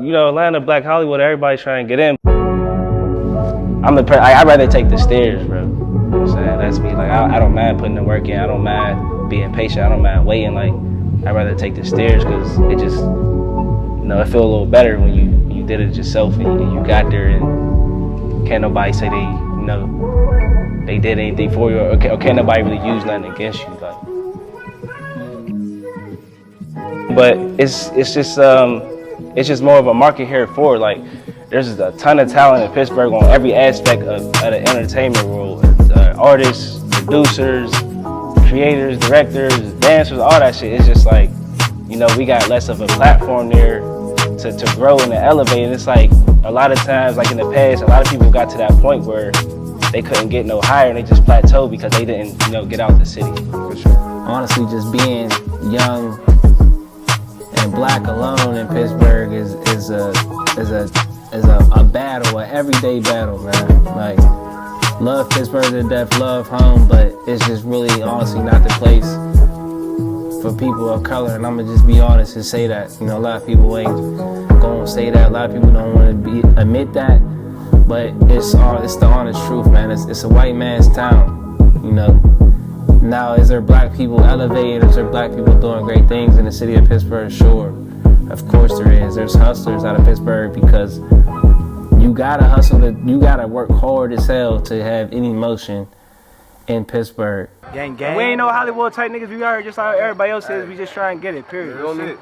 You know, Atlanta, Black Hollywood, everybody's trying to get in. I'd rather take the stairs, bro. You know what I'm saying? That's me. Like, I don't mind putting the work in. I don't mind being patient. I don't mind waiting. Like, I'd rather take the stairs because it just, you know, it feel a little better when you did it yourself and you got there and can't nobody say they, you know, they did anything for you or can't nobody really use nothing against you. Like, but it's just more of a market here for it. Like, there's a ton of talent in Pittsburgh on every aspect of the entertainment world. Artists, producers, creators, directors, dancers, all that shit. It's just like, you know, we got less of a platform there to grow and to elevate. And it's like, a lot of times, like in the past, a lot of people got to that point where they couldn't get no higher and they just plateaued because they didn't, you know, get out the city. For sure. Honestly, just being young and black alone in Pittsburgh is a battle, an everyday battle, man. Like, love Pittsburgh to death, love home, but it's just really honestly not the place for people of color. And I'm gonna just be honest and say that. You know, a lot of people ain't gonna say that. A lot of people don't want to admit that, but it's the honest truth, man. It's a white man's town, you know. Now, is there black people elevated? Is there black people doing great things in the city of Pittsburgh? Sure, of course there is. There's hustlers out of Pittsburgh because you gotta hustle, you gotta work hard as hell to have any motion in Pittsburgh. Gang, gang. We ain't no Hollywood type niggas. We are just like everybody else is. We just try and get it, period.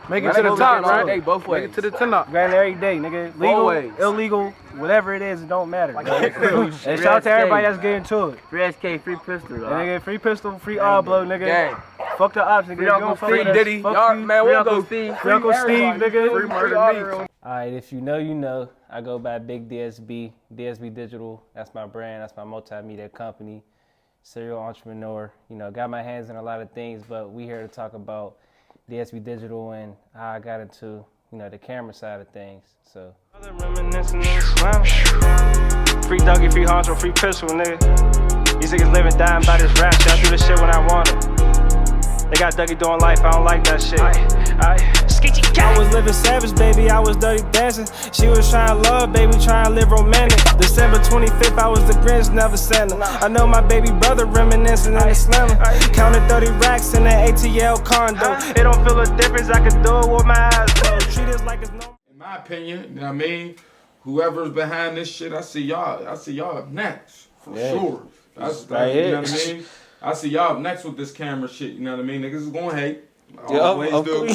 Make it to the top, right? They both ways. Make it to the top. Grind every day, nigga. Legal, illegal, whatever it is, it don't matter. And shout out to everybody that's getting to it. Free SK, free pistol, and nigga, free pistol, free all blow, nigga. Gang. Fuck the ops, nigga. Free Uncle Free Diddy. Y'all, man, we go Steve. Free Uncle Steve, nigga. Free Murder Me. Alright, if you know, you know. I go by Big DSB, DSB Digital. That's my brand. That's my multimedia company. Serial entrepreneur. You know, got my hands in a lot of things, but we here to talk about DSB Digital and how I got into, you know, the camera side of things. So. Free Dougie, free Honcho, free pistol, nigga. These niggas living, dying by this rap shit. I do this shit when I want it. They got Dougie doing life, I don't like that shit. I was living savage, baby, I was dirty dancing. She was trying to love, baby, trying to live romantic. December 25th, I was the Grinch, never Santa. I know my baby brother reminiscing in the slammer. Counted 30 racks in the ATL condo. It don't feel a difference, I could do it with my eyes closed. Treat it like it's no. In my opinion, you know what I mean? Whoever's behind this shit, I see y'all up next, for sure. That's right, you know what I mean? I see y'all up next with this camera shit, you know what I mean? Niggas is gonna hate. Always do.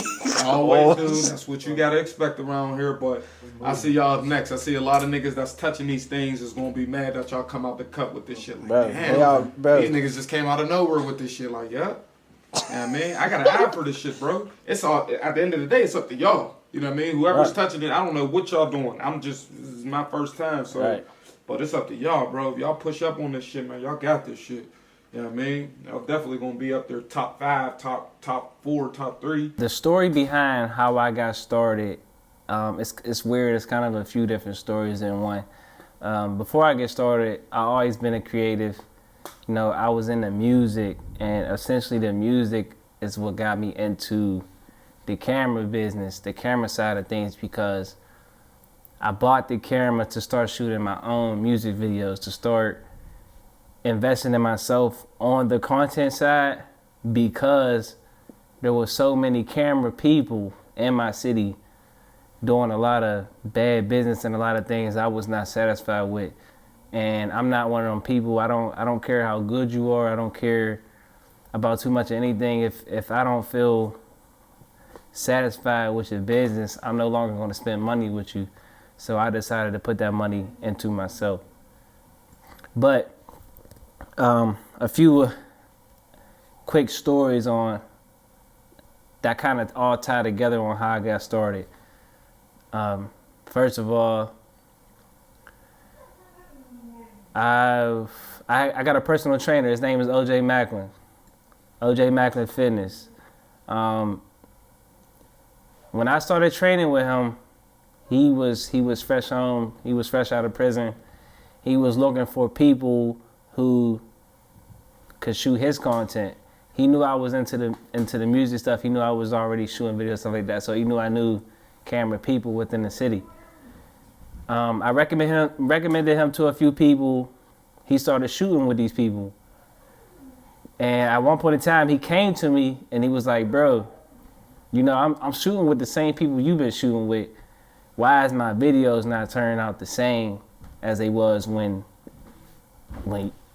Always do. That's what you gotta expect around here, but I see y'all up next. I see a lot of niggas that's touching these things is gonna be mad that y'all come out the cut with this shit. Like, bro, damn, these niggas just came out of nowhere with this shit. Like, yeah. Yeah, man, I got an eye for this shit, bro. It's all, at the end of the day, it's up to y'all. You know what I mean? Whoever's touching it, I don't know what y'all doing. This is my first time, so. But it's up to y'all, bro. If y'all push up on this shit, man, y'all got this shit. You know what I mean? Y'all definitely gonna be up there top 5, top 4, top 3. The story behind how I got started, it's weird. It's kind of a few different stories in one. Before I get started, I always been a creative. You know, I was into music, and essentially the music is what got me into the camera business, the camera side of things, because I bought the camera to start shooting my own music videos, to start investing in myself on the content side, because there was so many camera people in my city doing a lot of bad business and a lot of things I was not satisfied with. And I'm not one of them people. I don't care how good you are. I don't care about too much of anything. If I don't feel satisfied with your business, I'm no longer going to spend money with you. So I decided to put that money into myself. But a few quick stories on that kind of all tie together on how I got started. First of all, I got a personal trainer. His name is OJ Macklin. OJ Macklin Fitness. When I started training with him, he was fresh home. He was fresh out of prison. He was looking for people who could shoot his content. He knew I was into the music stuff. He knew I was already shooting videos, stuff like that. So he knew I knew, camera people within the city. I recommended him to a few people. He started shooting with these people. And at one point in time, he came to me and he was like, bro, you know, I'm shooting with the same people you've been shooting with. Why is my videos not turning out the same as they was when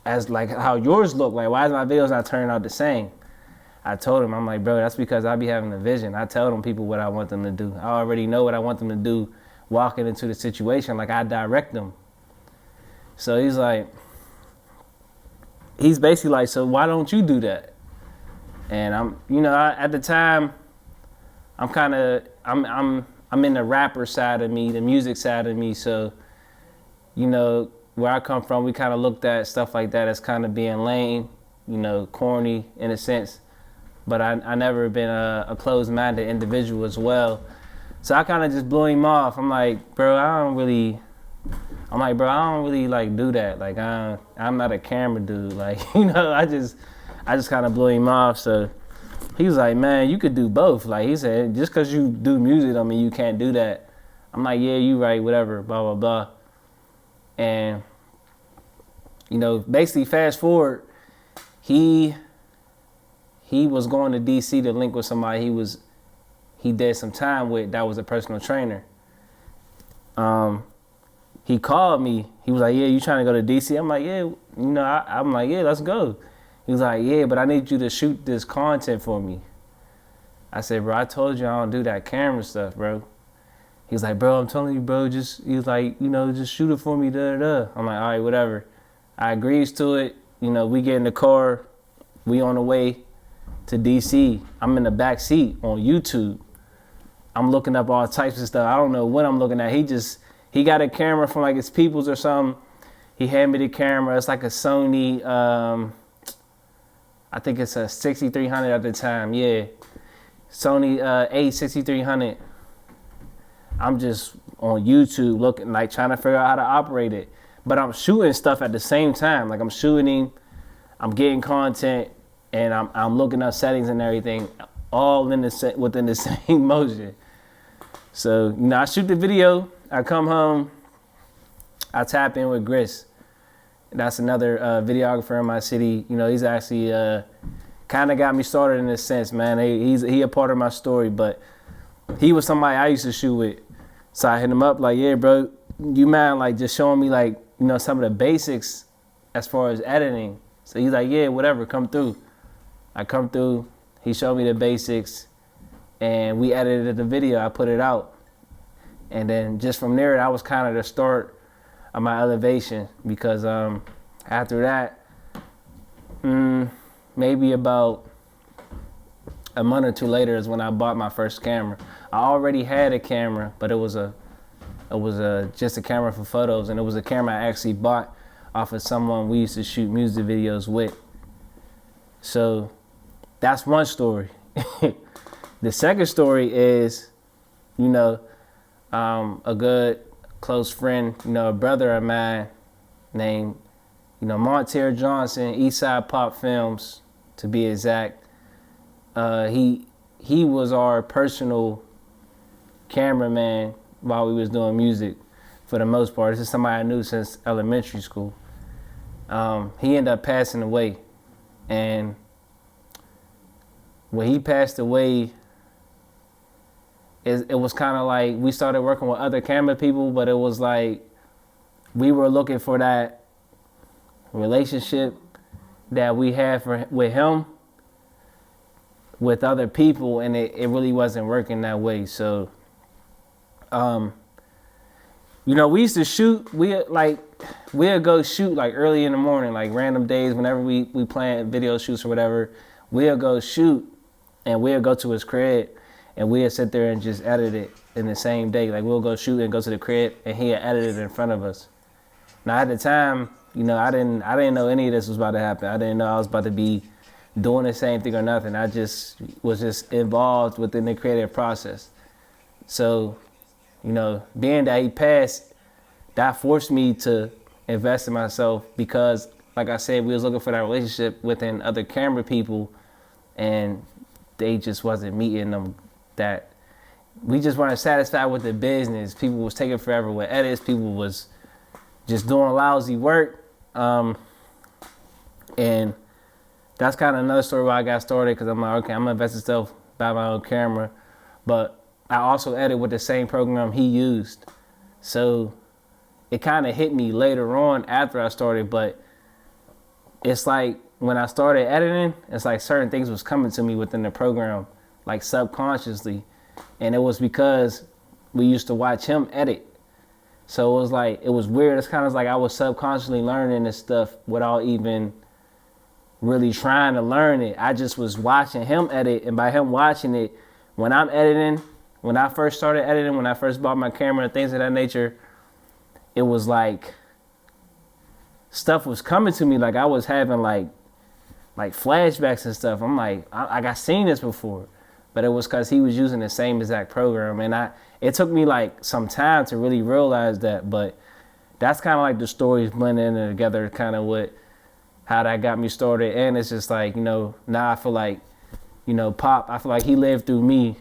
as like how yours look? Like, why is my videos not turning out the same? I told him, I'm like, bro, that's because I be having a vision. I tell them people what I want them to do. I already know what I want them to do walking into the situation. Like, I direct them. So he's basically like, so why don't you do that? And at the time, I'm in the rapper side of me, the music side of me. So, you know, where I come from, we kind of looked at stuff like that as kind of being lame, you know, corny in a sense. But I never been a closed-minded individual as well. So I kind of just blew him off. I'm like, bro, I don't really like do that. Like, I'm not a camera dude. Like, you know, I just kind of blew him off. So he was like, man, you could do both. Like, he said, just because you do music don't mean you can't do that. I'm like, yeah, you right, whatever, blah, blah, blah. And, you know, basically fast forward, he was going to DC to link with somebody he did some time with that was a personal trainer. He called me. He was like, yeah, you trying to go to DC? I'm like, yeah, you know, I'm like, yeah, let's go. He was like, yeah, but I need you to shoot this content for me. I said, bro, I told you I don't do that camera stuff, bro. He was like, bro, I'm telling you, bro, he was like, you know, just shoot it for me, da-da-da. I'm like, all right, whatever. I agrees to it. You know, we get in the car. We on the way to DC. I'm in the back seat on YouTube. I'm looking up all types of stuff. I don't know what I'm looking at. He got a camera from like his people's or something. He handed me the camera. It's like a Sony, I think it's a 6300 at the time. Yeah. Sony A6300. I'm just on YouTube looking, like trying to figure out how to operate it. But I'm shooting stuff at the same time. Like, I'm shooting, I'm getting content, and I'm looking up settings and everything, all within the same motion. So, you know, I shoot the video, I come home, I tap in with Gris. That's another videographer in my city. You know, he's actually kind of got me started in a sense, man. He a part of my story, but he was somebody I used to shoot with. So I hit him up like, yeah, bro, you mind like just showing me like, you know, some of the basics as far as editing. So he's like, yeah, whatever, come through. I come through, he showed me the basics, and we edited the video, I put it out. And then just from there, that was kind of the start of my elevation, because after that, maybe about a month or two later is when I bought my first camera. I already had a camera, but it was just a camera for photos, and it was a camera I actually bought off of someone we used to shoot music videos with. So that's one story. The second story is, you know, a good close friend, you know, a brother of mine named, you know, Monteer Johnson, Eastside Pop Films, to be exact. He was our personal cameraman while we was doing music for the most part. This is somebody I knew since elementary school. He ended up passing away, and when he passed away, it was kind of like we started working with other camera people, but it was like we were looking for that relationship that we had with him with other people, and it really wasn't working that way. So, you know, we used to shoot, we'd go shoot like early in the morning, like random days whenever we plan video shoots or whatever. We'll go shoot, and we'll go to his crib, and we'll sit there and just edit it in the same day. Like, we'll go shoot and go to the crib, and he'll edit it in front of us. Now, at the time, you know, I didn't know any of this was about to happen. I didn't know I was about to be doing the same thing or nothing. I just was just involved within the creative process. So, you know, being that he passed, that forced me to invest in myself, because, like I said, we was looking for that relationship within other camera people, and they just wasn't meeting them we just weren't satisfied with the business. People was taking forever with edits. People was just doing lousy work. And that's kind of another story where I got started, because I'm like, okay, I'm gonna invest in stuff, buy my own camera. But I also edit with the same program he used. So it kind of hit me later on after I started, but it's like when I started editing, it's like certain things was coming to me within the program, like subconsciously. And it was because we used to watch him edit. So it was like, it was weird. It's kind of like I was subconsciously learning this stuff without even really trying to learn it. I just was watching him edit, and by him watching it, when I'm editing, when I first started editing, when I first bought my camera and things of that nature, it was like stuff was coming to me, like I was having like flashbacks and stuff. I'm like, I seen this before, but it was because he was using the same exact program, and it took me like some time to really realize that. But that's kind of like the stories blending together, kind of how that got me started. And it's just like, you know, now I feel like, you know, Pop, I feel like he lived through me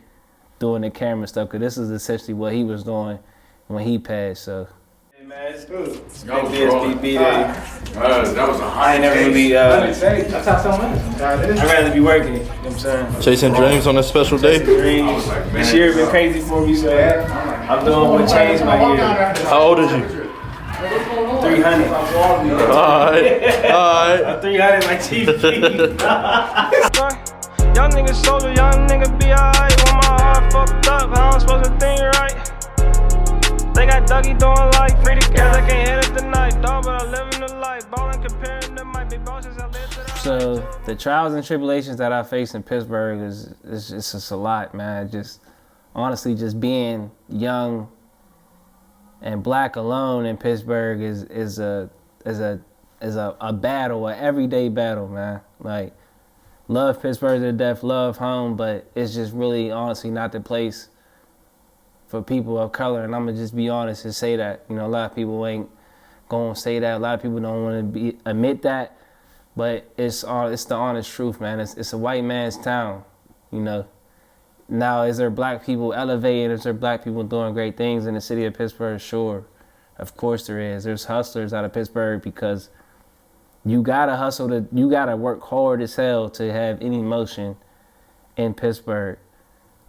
doing the camera stuff, because this is essentially what he was doing when he passed. So. Hey man, it's good. DSB Digital. That was a high. I ain't never really. That's how someone is. I'd rather be working. You know what I'm saying? Chasing dreams on a special day. Dreams. This year been crazy for me, so I'm doing what changed my year. How old is you? 300. Alright. I'm 300 like TV. Young nigga soldier, young nigga be alright. When my heart fucked up, how I'm supposed to think right? They got Dougie doing like free to kill, I can't hit it tonight, dog, but I live in the light. Ballin' comparing to my big bosses, I live to the. So the trials and tribulations that I face in Pittsburgh is just a lot, man. Just honestly, just being young and black alone in Pittsburgh is a battle, an everyday battle, man. Like, love Pittsburgh to death, love home, but it's just really honestly not the place for people of color. And I'm gonna just be honest and say that. You know, a lot of people ain't gonna say that. A lot of people don't want to admit that, but it's the honest truth, man. It's a white man's town, you know. Now, is there black people elevating? Is there black people doing great things in the city of Pittsburgh? Sure, of course there is. There's hustlers out of Pittsburgh, because you gotta hustle, you gotta work hard as hell to have any motion in Pittsburgh.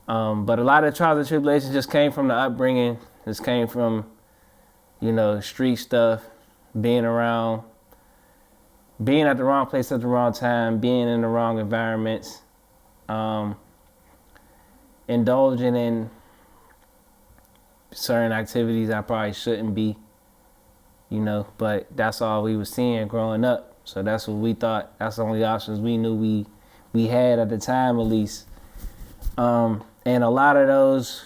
But a lot of trials and tribulations just came from the upbringing. Just came from, you know, street stuff, being at the wrong place at the wrong time, being in the wrong environments, indulging in certain activities I probably shouldn't be, you know, but that's all we was seeing growing up. So that's what we thought. That's the only options we knew we had at the time, at least. And a lot of those,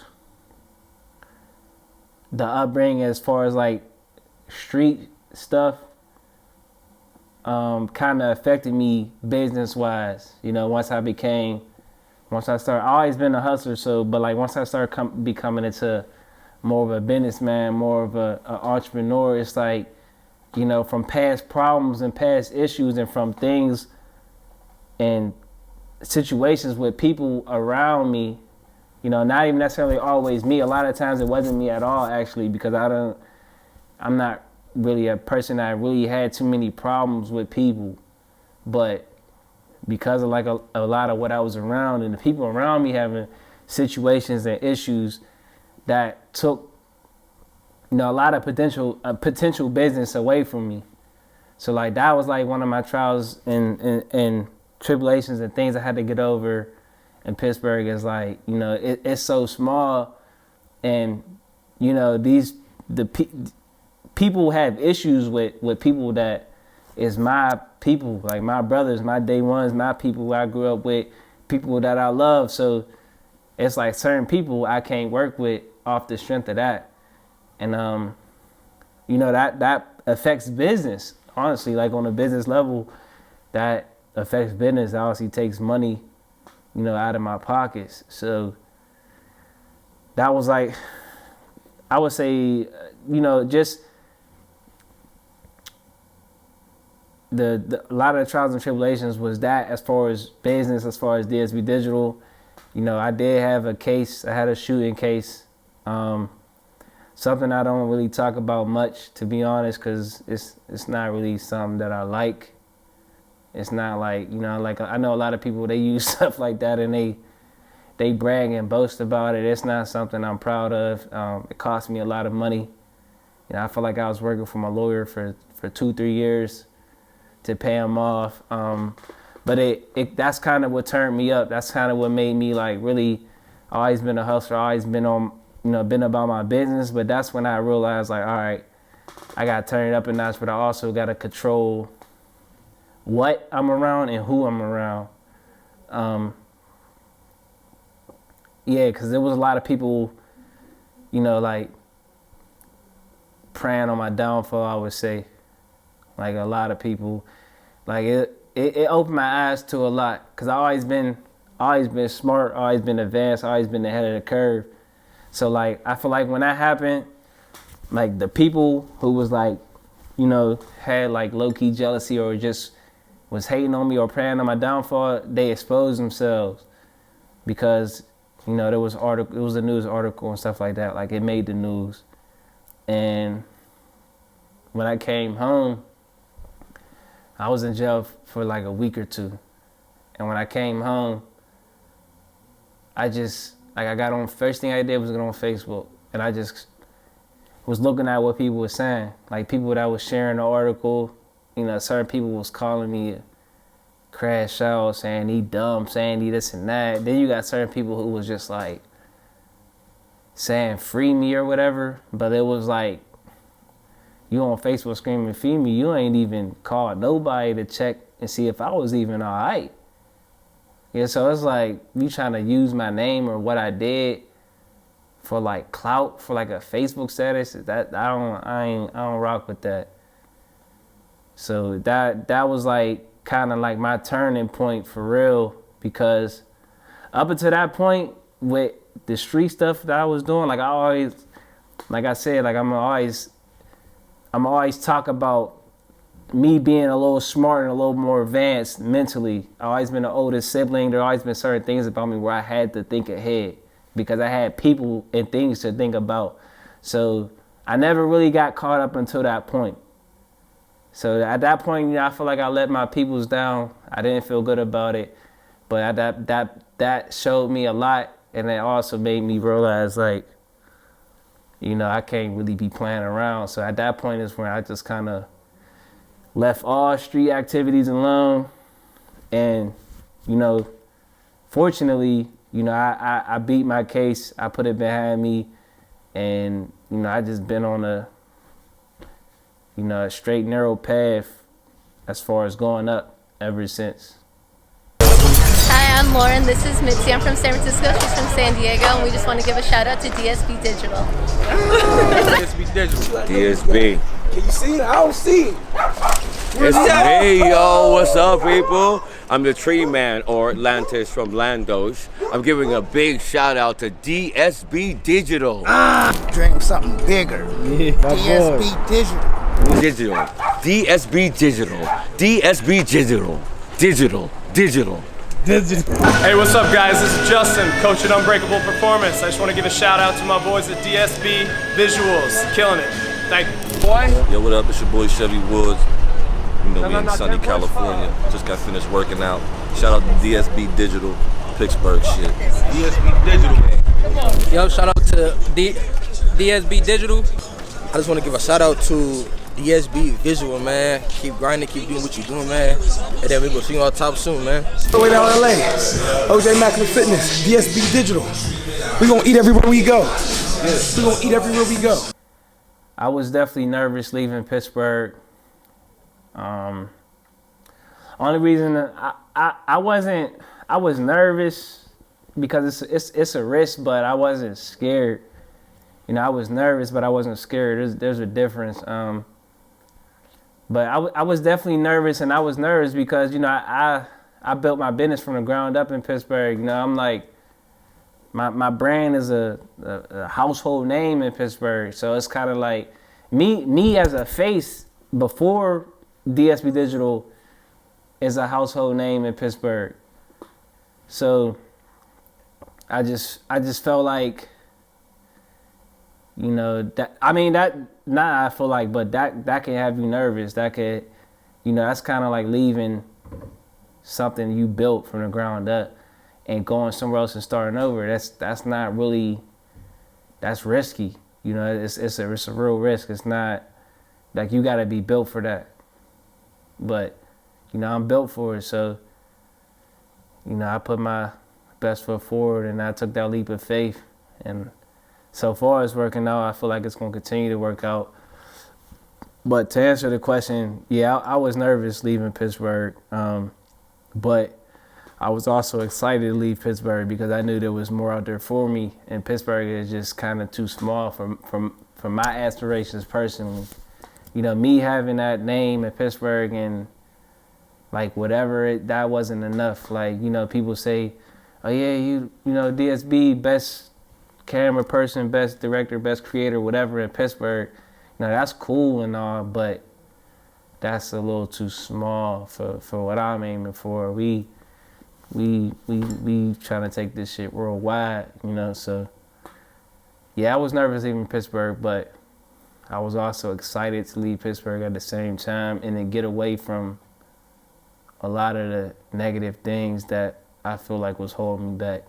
the upbringing as far as like street stuff, kind of affected me business-wise. You know, once I always been a hustler, so, but like once I started becoming into more of a businessman, more of an entrepreneur, it's like, you know, from past problems and past issues and from things and situations with people around me, you know, not even necessarily always me. A lot of times it wasn't me at all, actually, because I'm not really a person that really had too many problems with people, but because of like a lot of what I was around and the people around me having situations and issues that took, you know, a lot of potential business away from me. So like that was like one of my trials and tribulations and things I had to get over in Pittsburgh. Is like, you know, it's so small, and you know, people have issues with people that is my people, like my brothers, my day ones, my people I grew up with, people that I love. So it's like certain people I can't work with off the strength of that. And you know, that affects business, honestly. Like on a business level, that affects business. It obviously takes money, you know, out of my pockets. So that was like, I would say, you know, just a lot of the trials and tribulations was that, as far as business, as far as DSB Digital, you know, I did have a case. I had a shooting case. Something I don't really talk about much, to be honest, because it's not really something that I like. It's not like, you know, like I know a lot of people, they use stuff like that and they brag and boast about it. It's not something I'm proud of. It cost me a lot of money. You know, I feel like I was working for my lawyer for 2-3 years to pay him off. But that's kind of what turned me up. That's kind of what made me like really, always been a hustler, always been on, you know, been about my business. But that's when I realized like, all right, I got to turn it up a notch, but I also got to control what I'm around and who I'm around. Yeah, because there was a lot of people, you know, like preying on my downfall, I would say. Like a lot of people, like it opened my eyes to a lot, because I always been smart, always been advanced, always been ahead of the curve. So like, I feel like when that happened, like the people who was like, you know, had like low-key jealousy or just was hating on me or preying on my downfall, they exposed themselves, because, you know, there was it was a news article and stuff like that. Like it made the news. And when I came home, I was in jail for like a week or two. And when I came home, I got on, first thing I did was get on Facebook. And I just was looking at what people were saying. Like people that was sharing the article, you know, certain people was calling me crash out, saying he dumb, saying he this and that. Then you got certain people who was just like saying free me or whatever. But it was like, you on Facebook screaming free me, you ain't even called nobody to check and see if I was even all right. Yeah, so it's like you trying to use my name or what I did for like clout, for like a Facebook status. That I don't rock with that. So that was like kind of like my turning point for real, because up until that point with the street stuff that I was doing, like I always, like I said, like I'm always talk about me being a little smarter and a little more advanced mentally. I've always been the oldest sibling. There always been certain things about me where I had to think ahead, because I had people and things to think about. So I never really got caught up until that point. So at that point, you know, I feel like I let my peoples down. I didn't feel good about it, but that showed me a lot, and it also made me realize, like, you know, I can't really be playing around. So at that point is when I just kind of left all street activities alone. And, you know, fortunately, you know, I beat my case. I put it behind me. And, you know, I just been on a straight, narrow path as far as going up ever since. Hi, I'm Lauren. This is Mitzi. I'm from San Francisco. She's from San Diego. And we just want to give a shout out to DSB Digital. DSB Digital. DSB. Can you see it? I don't see it. It's me, yo. What's up, people? I'm the tree man, or Atlantis from Landos. I'm giving a big shout out to DSB Digital. Dream something bigger. DSB Digital. Digital. DSB Digital. DSB Digital. Digital. Hey, what's up, guys? This is Justin, coach at Unbreakable Performance. I just want to give a shout out to my boys at DSB Visuals. Killing it. Thank you. Boy. Yo, what up? It's your boy Chevy Woods. You know, we in sunny California. Just got finished working out. Shout out to DSB Digital, Pittsburgh shit. DSB Digital. Yo, shout out to DSB Digital. I just want to give a shout out to DSB Visual, man. Keep grinding, keep doing what you're doing, man. And then we're going to see you on top soon, man. Way down LA, OJ Macklin Fitness, DSB Digital. We're going to eat everywhere we go. We're going to eat everywhere we go. I was definitely nervous leaving Pittsburgh. Only reason I was nervous because it's a risk, but I wasn't scared. You know, I was nervous, but I wasn't scared. There's a difference. But I was definitely nervous, and I was nervous because, you know, I built my business from the ground up in Pittsburgh. You know, I'm like, my brand is a household name in Pittsburgh. So it's kind of like me as a face before DSB Digital is a household name in Pittsburgh. So I just felt like, you know, that I feel like, but that can have you nervous. That could, you know, that's kind of like leaving something you built from the ground up and going somewhere else and starting over. That's not really, that's risky. You know, it's a real risk. It's not like you got to be built for that. But, you know, I'm built for it. So, you know, I put my best foot forward and I took that leap of faith. And so far it's working out. I feel like it's going to continue to work out. But to answer the question, yeah, I was nervous leaving Pittsburgh. But I was also excited to leave Pittsburgh because I knew there was more out there for me. And Pittsburgh is just kind of too small for my aspirations personally. You know, me having that name in Pittsburgh and like whatever, that wasn't enough. Like, you know, people say, oh yeah, you know, DSB, best camera person, best director, best creator, whatever in Pittsburgh. You know, that's cool and all, but that's a little too small for what I'm aiming for. We trying to take this shit worldwide, you know, so yeah, I was nervous leaving Pittsburgh, but I was also excited to leave Pittsburgh at the same time and then get away from a lot of the negative things that I feel like was holding me back.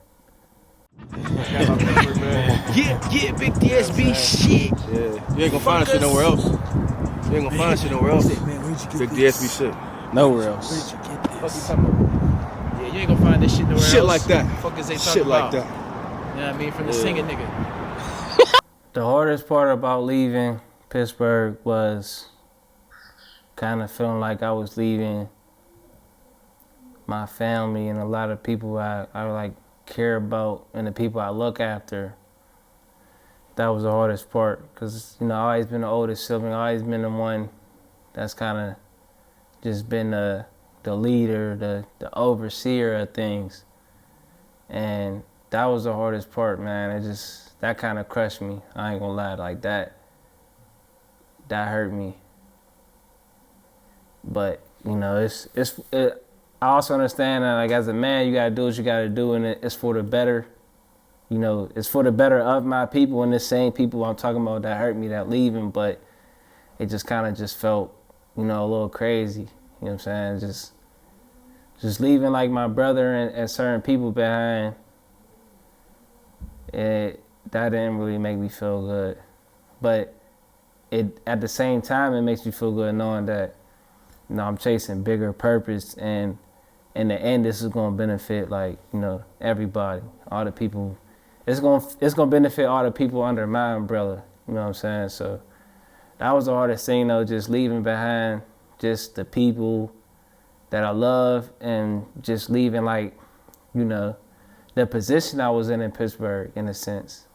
Yeah, big DSB shit. Yeah, you ain't gonna find shit nowhere else. You ain't gonna find shit nowhere else. Big DSB shit. Nowhere else. Fuck you talking about? Yeah, you ain't gonna find this shit nowhere else. Shit like that. Fuck is they talking Shit about? like that. You know what I mean? From the singing nigga. The hardest part about leaving Pittsburgh was kind of feeling like I was leaving my family and a lot of people I like care about and the people I look after. That was the hardest part because, you know, I've always been the oldest sibling, always been the one that's kind of just been the leader, the overseer of things. And that was the hardest part, man. That kind of crushed me. I ain't gonna lie, like that hurt me. But, you know, I also understand that, like, as a man, you gotta do what you gotta do, and it's for the better. You know, it's for the better of my people and the same people I'm talking about that hurt me, that leaving, but it just kind of just felt, you know, a little crazy. You know what I'm saying? Just leaving, like, my brother and certain people behind, that didn't really make me feel good. But at the same time, it makes me feel good knowing that, you know, I'm chasing bigger purpose, and in the end, this is gonna benefit, like, you know, everybody, all the people. It's gonna benefit all the people under my umbrella. You know what I'm saying? So that was the hardest thing, though, just leaving behind just the people that I love and just leaving, like, you know, the position I was in Pittsburgh, in a sense.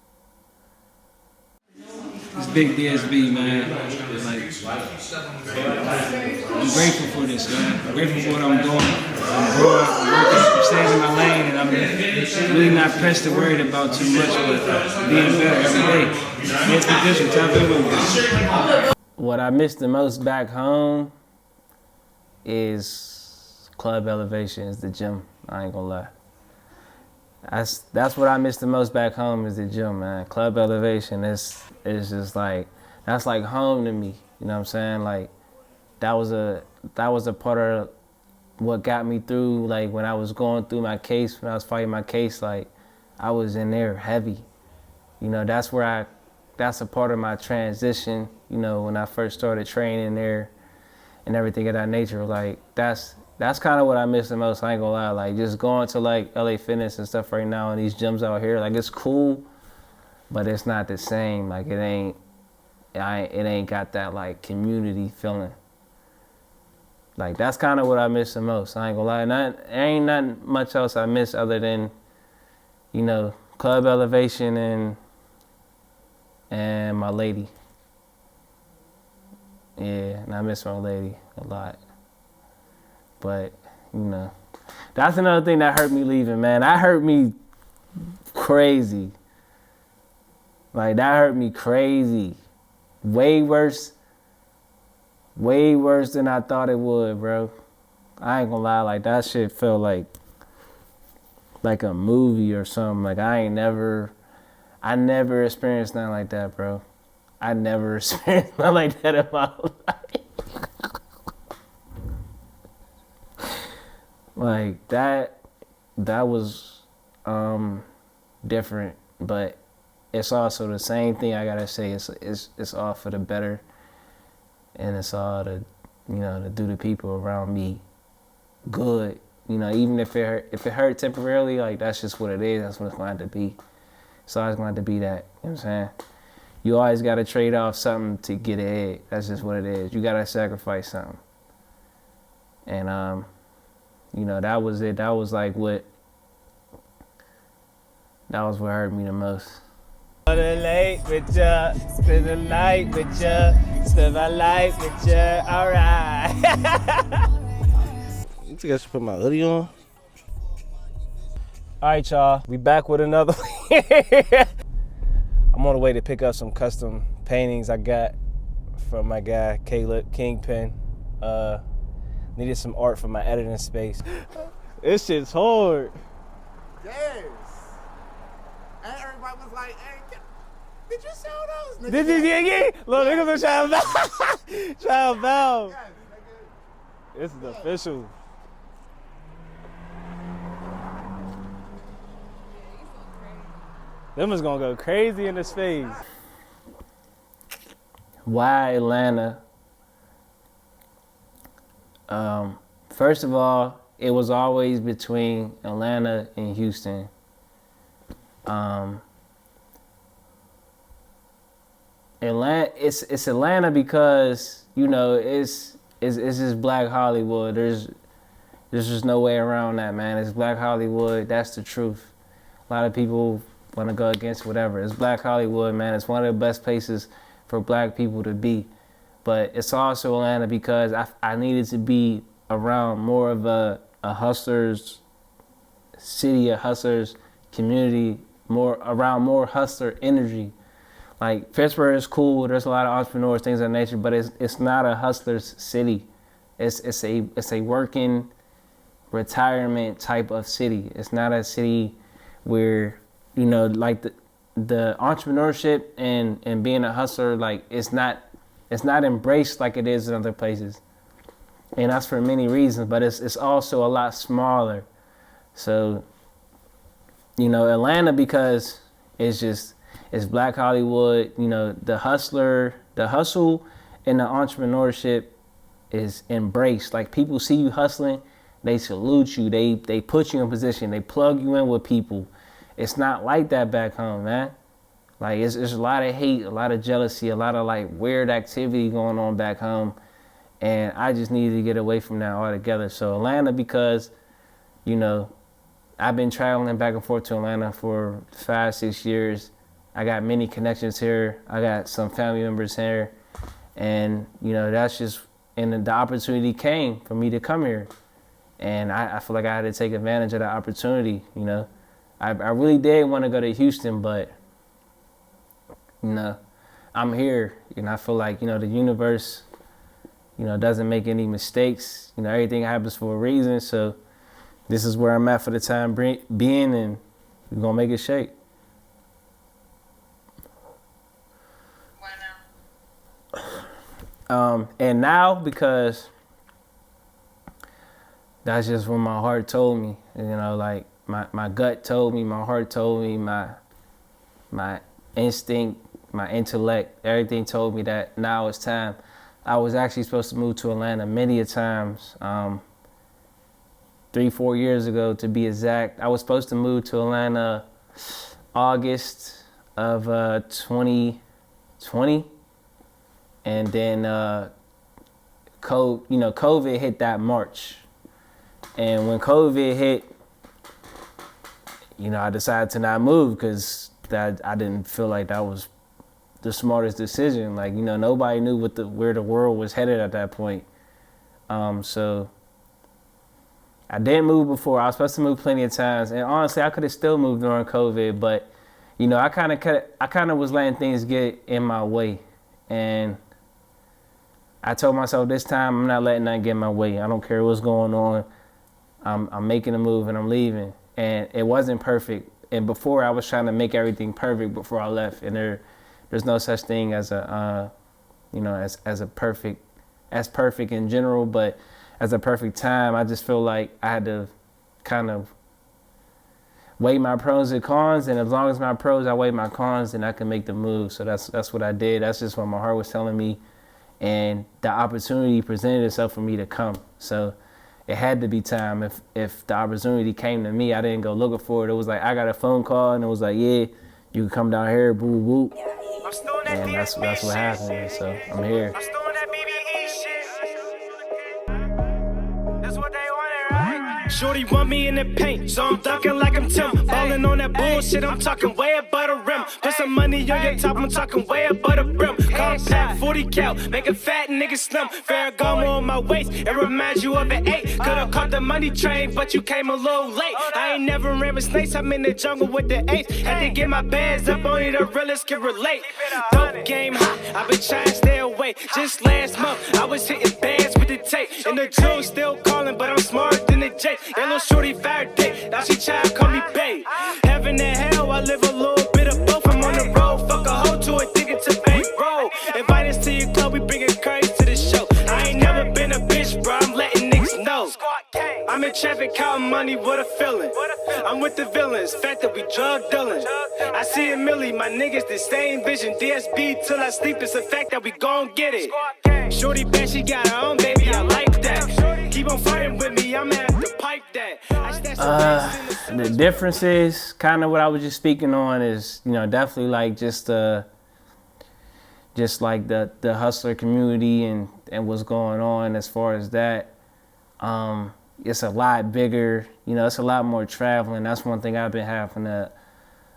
It's big DSB, man. Like, I'm grateful for this, man. I'm grateful for what I'm doing. I'm growing, I'm working, I'm staying in my lane, and I'm really not pressed or worried about too much, but being better every day. DSB Digital, tap in with me. What I miss the most back home is club elevation, is the gym. I ain't gonna lie. That's what I miss the most back home, is the gym, man. Club elevation is just like, that's like home to me. You know what I'm saying? Like, that was a part of what got me through, like, when I was going through my case, when I was fighting my case, like, I was in there heavy. You know, that's a part of my transition, you know, when I first started training there and everything of that nature. Like, that's kind of what I miss the most, I ain't gonna lie. Like, just going to, like, LA Fitness and stuff right now and these gyms out here, like, it's cool, but it's not the same. Like, it ain't got that, like, community feeling. Like, that's kind of what I miss the most, I ain't gonna lie. There ain't nothing much else I miss other than, you know, club elevation and my lady. Yeah, and I miss my lady a lot. But, you know, that's another thing that hurt me leaving, man. That hurt me crazy. Like, that hurt me crazy. Way worse than I thought it would, bro. I ain't gonna lie, like, that shit felt like like a movie or something. Like I never experienced nothing like that, bro. I never experienced nothing like that in my life. Like that was different, but it's also the same thing. I gotta say, it's all for the better, and it's all to, you know, to do the people around me good. You know, even if it hurt temporarily, like that's just what it is. That's what it's going to have to be. It's always going to have to be that. You know what I'm saying? You always got to trade off something to get ahead. That's just what it is. You got to sacrifice something. And you know, that was it. That was like what hurt me the most. Late with ya, spend the night with ya, spend my life with ya, alright. You think I should put my hoodie on? Alright, y'all, we back with another. I'm on the way to pick up some custom paintings I got from my guy, Caleb Kingpin. Needed some art for my editing space. This shit's hard. Yes. And everybody was like, hey, did you sell those? Did you get? Look, niggas are trying to bow. Trying to bow. This is official. Them is gonna go crazy in this phase. Why Atlanta? First of all, it was always between Atlanta and Houston. It's Atlanta because, you know, it's just Black Hollywood. There's just no way around that, man. It's Black Hollywood. That's the truth. A lot of people want to go against whatever. It's Black Hollywood, man. It's one of the best places for Black people to be. But it's also Atlanta because I needed to be around more of a hustler's city, a hustler's community, around more hustler energy. Like Pittsburgh is cool. There's a lot of entrepreneurs, things of that nature, but it's not a hustler's city. It's a working retirement type of city. It's not a city where, you know, like the entrepreneurship and being a hustler, like it's not embraced like it is in other places. And that's for many reasons, but it's also a lot smaller. So, you know, Atlanta, because it's Black Hollywood, you know, the hustle and the entrepreneurship is embraced. Like people see you hustling, they salute you, they put you in position, they plug you in with people. It's not like that back home, man. Like it's a lot of hate, a lot of jealousy, a lot of like weird activity going on back home. And I just needed to get away from that altogether. So Atlanta, because, you know, I've been traveling back and forth to Atlanta for 5-6 years. I got many connections here. I got some family members here. And, you know, that's just, and the opportunity came for me to come here. And I feel like I had to take advantage of that opportunity, you know. I really did want to go to Houston, but, you know, I'm here. And I feel like, you know, the universe, you know, doesn't make any mistakes. You know, everything happens for a reason. So this is where I'm at for the time being, and we're going to make it shake. And now, because that's just what my heart told me, you know, like my gut told me, my heart told me, my instinct, my intellect, everything told me that now it's time. I was actually supposed to move to Atlanta many a times, 3-4 years ago to be exact. I was supposed to move to Atlanta August of 2020. And then COVID hit that March. And when COVID hit, you know, I decided to not move because I didn't feel like that was the smartest decision. Like, you know, nobody knew where the world was headed at that point. So I didn't move before. I was supposed to move plenty of times. And honestly, I could have still moved during COVID, but, you know, I kind of was letting things get in my way. And I told myself this time, I'm not letting that get in my way. I don't care what's going on. I'm making a move and I'm leaving. and it wasn't perfect. And before I was trying to make everything perfect before I left, and there's no such thing as a, as perfect in general, but as a perfect time. I just feel like I had to kind of weigh my pros and cons, and as long as my pros outweigh my cons, then I can make the move. So that's what I did. That's just what my heart was telling me, and the opportunity presented itself for me to come. So it had to be time. If the opportunity came to me, I didn't go looking for it. It was like I got a phone call, and it was like, yeah, you can come down here, boo boo, and that's what happened. So I'm here. Shorty want me in the paint, so I'm dunking like I'm Tim. Ballin' on that bullshit, I'm talking way above the rim. Put some money on your top, I'm talking way above the brim. Compact, 40 cal, make a fat nigga slim. Ferragamo on my waist, it reminds you of an 8. Could've caught the money train, but you came a little late. I ain't never ran with snakes, I'm in the jungle with the 8. Had to get my bands up, only the realest can relate. Dope game hot, I've been trying to stay away. Just last month, I was hitting bands with the tape. And the June still calling, but I'm smarter than the J. That little shorty fired dick, now she try to call me babe. Heaven and hell, I live a little bit of both. I'm on the road, fuck a hoe to a ticket to bankroll. Invite us to your club, we bringin' curries to the show. I ain't never been a bitch, bro, I'm letting niggas know. I'm in traffic counting money, what a feeling. I'm with the villains, fact that we drug dealing. I see a milli, my niggas the same vision. DSB till I sleep, it's a fact that we gon' get it. Shorty bet she got her own baby, I like that. Keep on fighting with me, I'm at the pipe that. The difference is kind of what I was just speaking on is, definitely like just like the hustler community and what's going on as far as that. It's a lot bigger, it's a lot more traveling. That's one thing I've been having to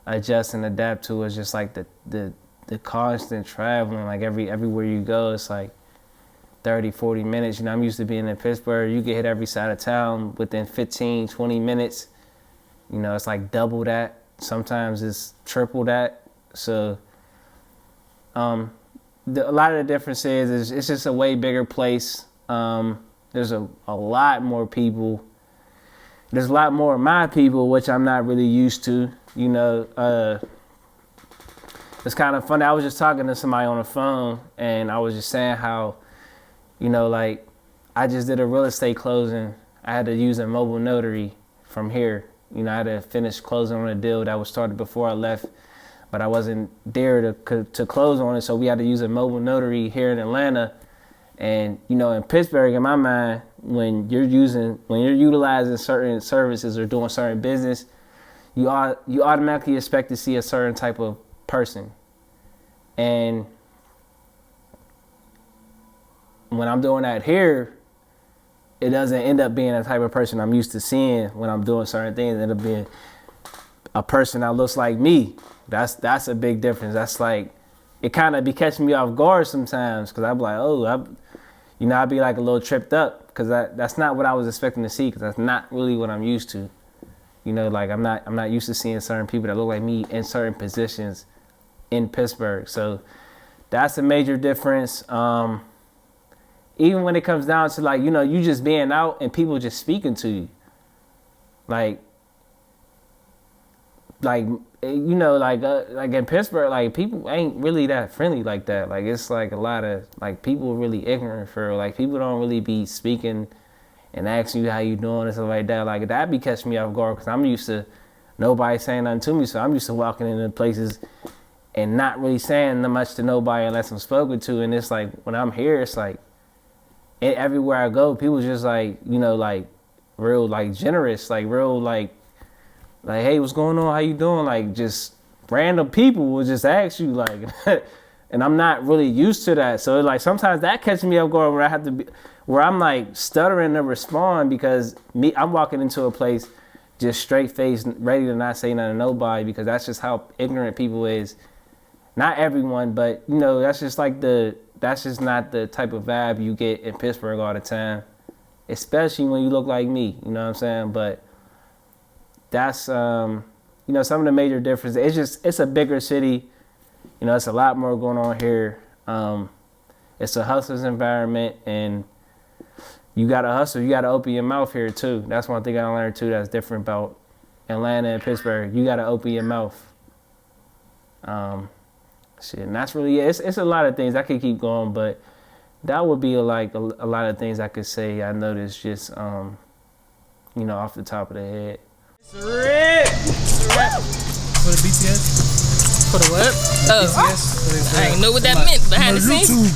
adjust and adapt to is just like the constant traveling. Like everywhere you go, it's like 30, 40 minutes. I'm used to being in Pittsburgh. You get hit every side of town within 15, 20 minutes. It's like double that. Sometimes it's triple that. So a lot of the difference is it's just a way bigger place. There's a lot more people. There's a lot more of my people, which I'm not really used to. It's kind of funny. I was just talking to somebody on the phone, and I was just saying how, like I just did a real estate closing. I had to use a mobile notary from here. I had to finish closing on a deal that was started before I left, but I wasn't there to close on it, so we had to use a mobile notary here in Atlanta. And in Pittsburgh, in my mind, when you're utilizing certain services or doing certain business, you automatically expect to see a certain type of person. And when I'm doing that here, it doesn't end up being the type of person I'm used to seeing when I'm doing certain things. It ends up being a person that looks like me. That's a big difference. That's like, it kind of be catching me off guard sometimes, because I'm like, I'd be like a little tripped up, because that's not what I was expecting to see, because that's not really what I'm used to. Like I'm not used to seeing certain people that look like me in certain positions in Pittsburgh. So that's a major difference. Even when it comes down to like, you just being out and people just speaking to you. Like in Pittsburgh, like people ain't really that friendly like that. Like it's like a lot of like people really ignorant for like people don't really be speaking and asking you how you doing and stuff like that. Like that be catching me off guard, because I'm used to nobody saying nothing to me. So I'm used to walking into places and not really saying much to nobody unless I'm spoken to. And it's like when I'm here, it's like everywhere I go, people just like like real like generous, like real like hey, what's going on? How you doing? Like just random people will just ask you like, and I'm not really used to that. So like sometimes that catches me off guard where I have to be, where I'm like stuttering to respond, because I'm walking into a place just straight faced, ready to not say nothing to nobody, because that's just how ignorant people is. Not everyone, but that's just like that's just not the type of vibe you get in Pittsburgh all the time, especially when you look like me. You know what I'm saying? But that's some of the major differences. It's a bigger city. It's a lot more going on here. It's a hustler's environment, and you gotta hustle. You gotta open your mouth here too. That's one thing I learned too that's different about Atlanta and Pittsburgh, you gotta open your mouth. Shit, and that's really it. It's a lot of things. I could keep going, but that would be like a lot of things I could say. I noticed just, you know, off the top of the head. For the BTS? For the what? Oh, BTS? I didn't know what that meant behind the scenes.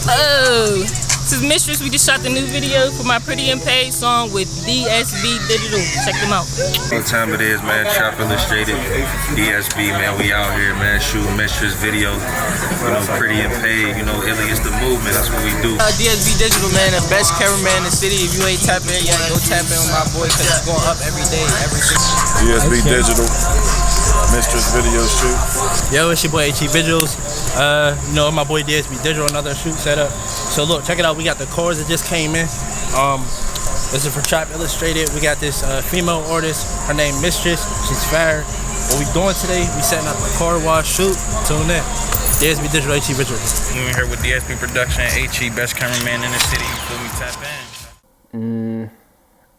Oh, this is Mistress. We just shot the new video for my Pretty and Paid song with DSB Digital. Check them out. What time it is, man? Chop Illustrated, DSB, man. We out here, man, shooting Mistress video. You know, Pretty and Paid, you know, Illy is the movement. That's what we do. DSB Digital, man, the best cameraman in the city. If you ain't tapping in yet, go tap in with my boy, because it's going up every day, every single day. DSB Digital, Mistress video shoot. Yo, it's your boy HE Visuals. You know, my boy DSB Digital, another shoot setup. So look, check it out. We got the cores that just came in. This is for Chop Illustrated. We got this female artist. Her name Mistress. She's fire. What we doing today? We setting up a car wash shoot. Tune in. DSB Digital, HE Visuals. We're here with DSB Production, HE, best cameraman in the city. Before we tap in.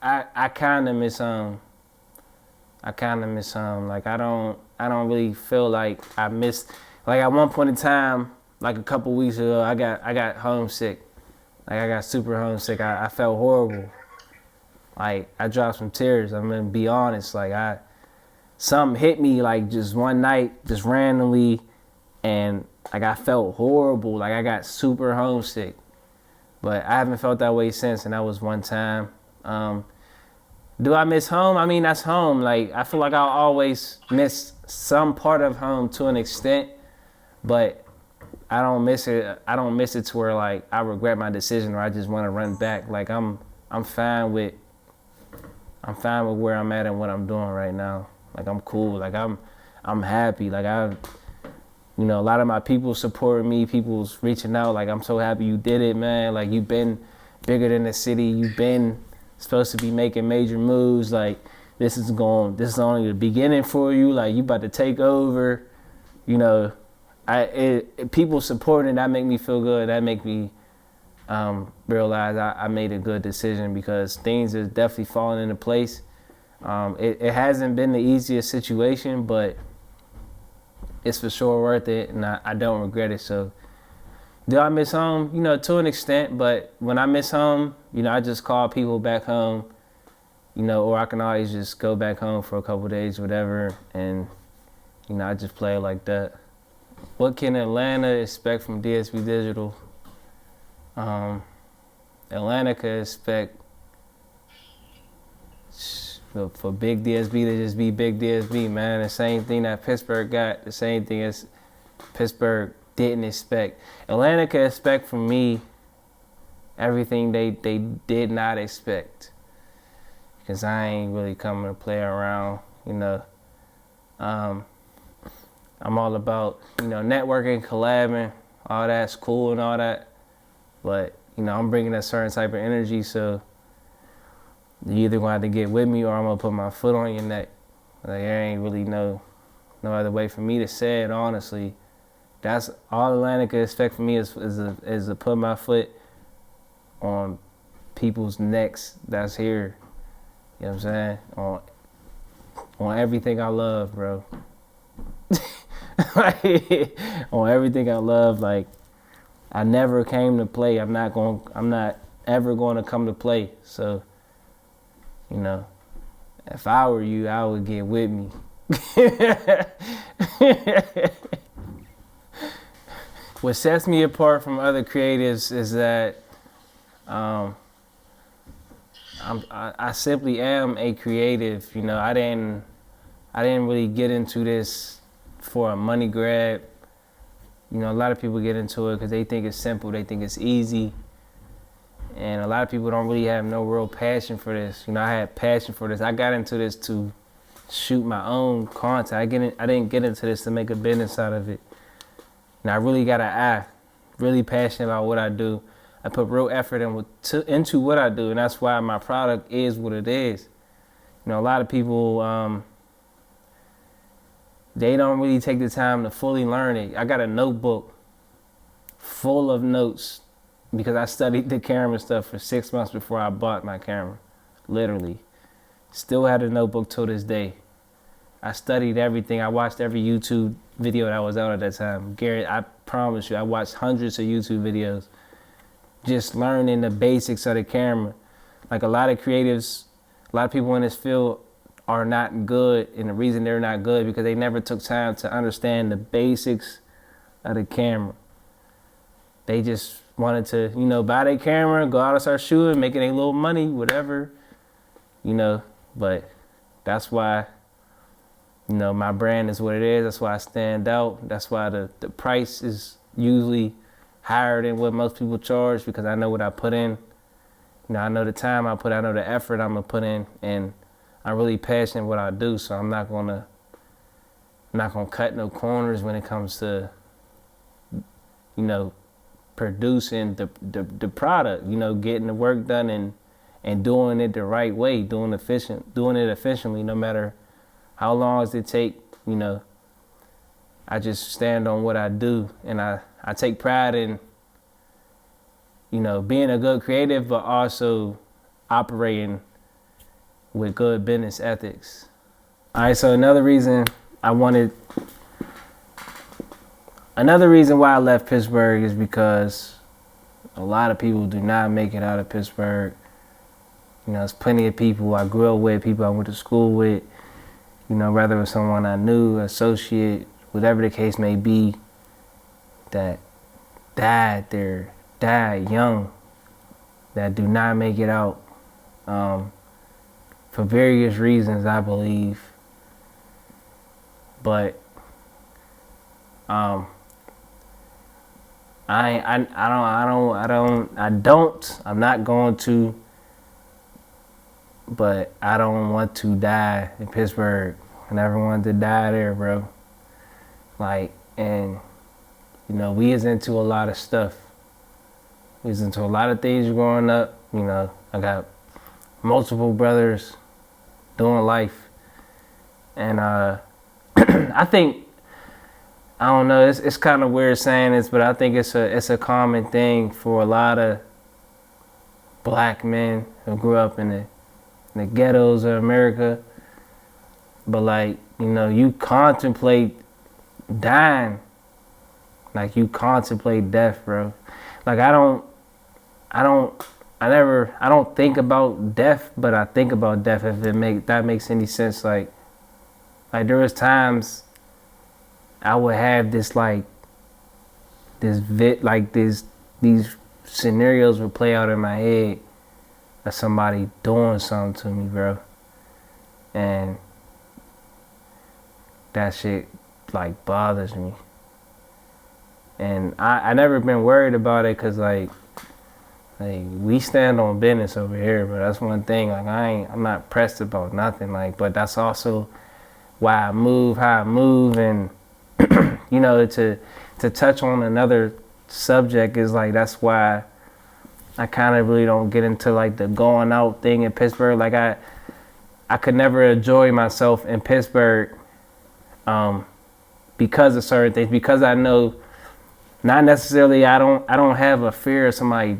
I kind of miss home. Like I don't really feel like I missed. Like at one point in time, like a couple weeks ago, I got homesick. Like I got super homesick. I felt horrible. Like I dropped some tears. I'm gonna be honest. Like something hit me like just one night, just randomly, and like I felt horrible. Like I got super homesick. But I haven't felt that way since, and that was one time. Do I miss home? I mean, that's home. Like I feel like I'll always miss some part of home to an extent, but I don't miss it. I don't miss it to where like I regret my decision or I just want to run back. Like I'm fine with where I'm at and what I'm doing right now. Like I'm cool. Like I'm happy. Like you know, a lot of my people supporting me. People's reaching out. Like I'm so happy you did it, man. Like you've been bigger than the city. You've been supposed to be making major moves. Like this is only the beginning for you. Like you about to take over. You know. People supporting, that make me feel good. That make me realize I made a good decision because things are definitely falling into place. It hasn't been the easiest situation, but it's for sure worth it, and I don't regret it. So, do I miss home? You know, to an extent, but when I miss home, you know, I just call people back home, you know, or I can always just go back home for a couple days, whatever, and, you know, I just play it like that. What can Atlanta expect from DSB Digital? Atlanta could expect for big DSB to just be big DSB, man. The same thing that Pittsburgh got, the same thing as Pittsburgh didn't expect. Atlanta could expect from me everything they did not expect, because I ain't really coming to play around, you know. I'm all about, you know, networking, collabing, all that's cool and all that. But, you know, I'm bringing a certain type of energy, so you either gonna have to get with me or I'm gonna put my foot on your neck. Like, there ain't really no other way for me to say it, honestly. That's all Atlanta could expect from me is to put my foot on people's necks that's here. You know what I'm saying? On everything I love, bro. On everything I love. Like, I never came to play. I'm not ever going to come to play. So, you know, if I were you, I would get with me. What sets me apart from other creatives is that I simply am a creative. You know, I didn't really get into this for a money grab. You know, a lot of people get into it because they think it's simple, they think it's easy. And a lot of people don't really have no real passion for this. You know, I had passion for this. I got into this to shoot my own content. I didn't get into this to make a business out of it. And I really got an eye, really passionate about what I do. I put real effort into what I do, and that's why my product is what it is. You know, a lot of people, they don't really take the time to fully learn it. I got a notebook full of notes because I studied the camera stuff for 6 months before I bought my camera, literally. Still had a notebook till this day. I studied everything. I watched every YouTube video that was out at that time. Garrett, I promise you, I watched hundreds of YouTube videos just learning the basics of the camera. Like a lot of creatives, a lot of people in this field are not good, and the reason they're not good because they never took time to understand the basics of the camera. They just wanted to, you know, buy their camera, go out and start shooting, making a little money, whatever, you know, but that's why, you know, my brand is what it is. That's why I stand out. That's why the price is usually higher than what most people charge, because I know what I put in. You know, I know the time I put, I know the effort I'm gonna put in, and I'm really passionate what I do. So I'm not gonna cut no corners when it comes to, you know, producing the product. You know, getting the work done and doing it the right way, doing it efficiently, no matter how long does it take. You know, I just stand on what I do, and I take pride in, you know, being a good creative, but also operating with good business ethics. All right, so another reason why I left Pittsburgh is because a lot of people do not make it out of Pittsburgh. You know, there's plenty of people I grew up with, people I went to school with, you know, whether it was someone I knew, associate, whatever the case may be, that died young, that do not make it out for various reasons, I believe. But I'm not going to, but I don't want to die in Pittsburgh. I never wanted to die there, bro. Like, and you know, we is into a lot of stuff. We was into a lot of things growing up. You know, I got multiple brothers doing life, and I think, I don't know, it's kind of weird saying this, but I think it's a common thing for a lot of black men who grew up in the ghettos of America. But like, you know, you contemplate dying, like you contemplate death, bro. Like I don't think about death, but I think about death, if that makes any sense. Like there was times I would have this these scenarios would play out in my head of somebody doing something to me, bro. And that shit like bothers me. And I never been worried about it, cause like we stand on business over here, but that's one thing. Like I'm not pressed about nothing. Like, but that's also why I move how I move. And you know, to touch on another subject is like, that's why I kind of really don't get into like the going out thing in Pittsburgh. Like I could never enjoy myself in Pittsburgh because of certain things, because I know, not necessarily, I don't have a fear of somebody,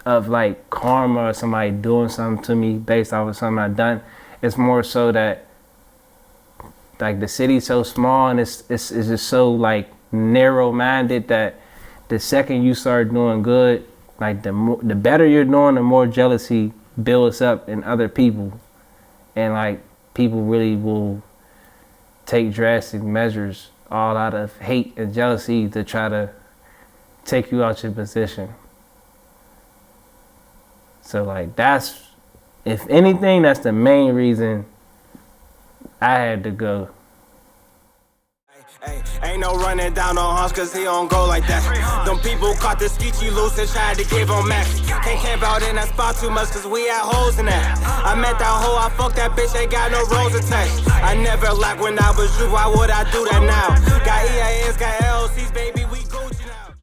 of like karma or somebody doing something to me based off of something I've done. It's more so that like the city's so small, and it's just so like narrow-minded that the second you start doing good, like the better you're doing, the more jealousy builds up in other people, and like people really will take drastic measures all out of hate and jealousy to try to take you out your position. So like that's, if anything, that's the main reason I had to go. Ain't no running down on Hans, cause he don't go like that. Them people caught the skeechy loose and tried to give him max. Can't camp out in that spot too much, cause we had holes in that. I met that hoe, I fucked that bitch, ain't got no rolls attached. I never lacked when I was you, why would I do that now? Got EAS, got LCs, baby, we